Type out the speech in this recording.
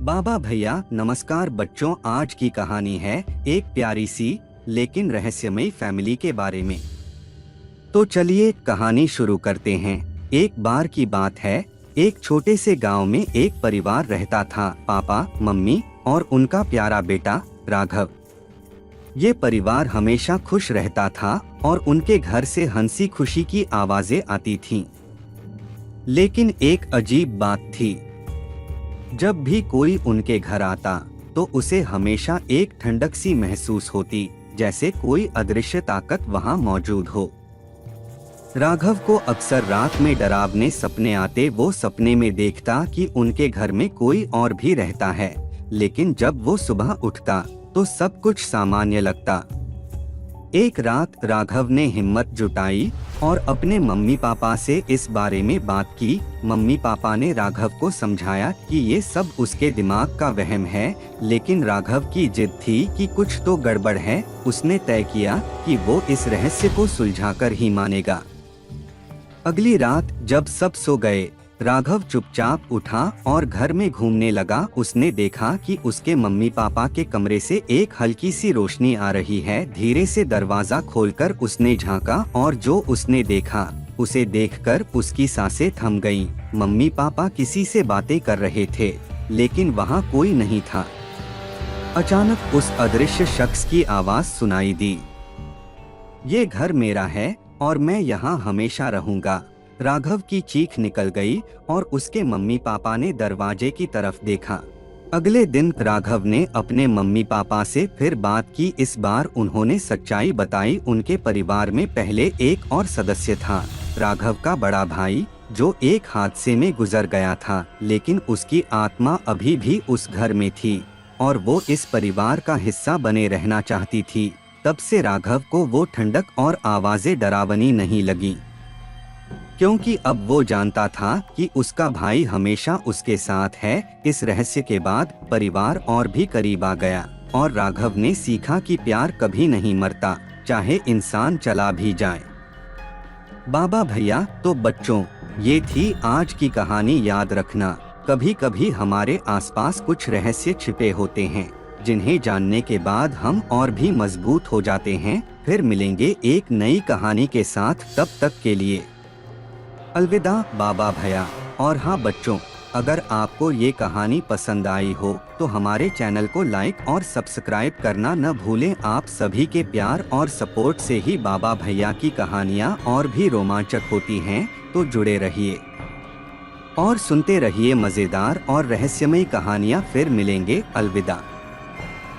बाबा भैया नमस्कार बच्चों, आज की कहानी है एक प्यारी सी लेकिन रहस्यमयी फैमिली के बारे में। तो चलिए कहानी शुरू करते हैं। एक बार की बात है, एक छोटे से गांव में एक परिवार रहता था, पापा, मम्मी और उनका प्यारा बेटा राघव। ये परिवार हमेशा खुश रहता था और उनके घर से हंसी खुशी की आवाजें आती थीं। लेकिन एक अजीब बात थी, जब भी कोई उनके घर आता तो उसे हमेशा एक ठंडक सी महसूस होती, जैसे कोई अदृश्य ताकत वहां मौजूद हो। राघव को अक्सर रात में डरावने सपने आते। वो सपने में देखता कि उनके घर में कोई और भी रहता है, लेकिन जब वो सुबह उठता तो सब कुछ सामान्य लगता। एक रात राघव ने हिम्मत जुटाई और अपने मम्मी पापा से इस बारे में बात की। मम्मी पापा ने राघव को समझाया कि ये सब उसके दिमाग का वहम है, लेकिन राघव की जिद थी कि कुछ तो गड़बड़ है। उसने तय किया कि वो इस रहस्य को सुलझाकर ही मानेगा। अगली रात जब सब सो गए, राघव चुपचाप उठा और घर में घूमने लगा। उसने देखा कि उसके मम्मी पापा के कमरे से एक हल्की सी रोशनी आ रही है। धीरे से दरवाजा खोलकर उसने झांका और जो उसने देखा उसे देखकर उसकी सांसें थम गईं। मम्मी पापा किसी से बातें कर रहे थे, लेकिन वहां कोई नहीं था। अचानक उस अदृश्य शख्स की आवाज सुनाई दी, ये घर मेरा है और मैं यहाँ हमेशा रहूंगा। राघव की चीख निकल गई और उसके मम्मी पापा ने दरवाजे की तरफ देखा। अगले दिन राघव ने अपने मम्मी पापा से फिर बात की। इस बार उन्होंने सच्चाई बताई। उनके परिवार में पहले एक और सदस्य था, राघव का बड़ा भाई, जो एक हादसे में गुजर गया था, लेकिन उसकी आत्मा अभी भी उस घर में थी और वो इस परिवार का हिस्सा बने रहना चाहती थी। तब से राघव को वो ठंडक और आवाजें डरावनी नहीं लगी, क्योंकि अब वो जानता था कि उसका भाई हमेशा उसके साथ है। इस रहस्य के बाद परिवार और भी करीब आ गया और राघव ने सीखा कि प्यार कभी नहीं मरता, चाहे इंसान चला भी जाए। बाबा भैया, तो बच्चों, ये थी आज की कहानी। याद रखना, कभी कभी हमारे आसपास कुछ रहस्य छिपे होते हैं, जिन्हें जानने के बाद हम और भी मजबूत हो जाते हैं। फिर मिलेंगे एक नई कहानी के साथ, तब तक के लिए अलविदा बाबा भैया। और हाँ बच्चों, अगर आपको ये कहानी पसंद आई हो तो हमारे चैनल को लाइक और सब्सक्राइब करना न भूलें। आप सभी के प्यार और सपोर्ट से ही बाबा भैया की कहानियाँ और भी रोमांचक होती हैं। तो जुड़े रहिए और सुनते रहिए मज़ेदार और रहस्यमयी कहानियाँ। फिर मिलेंगे, अलविदा।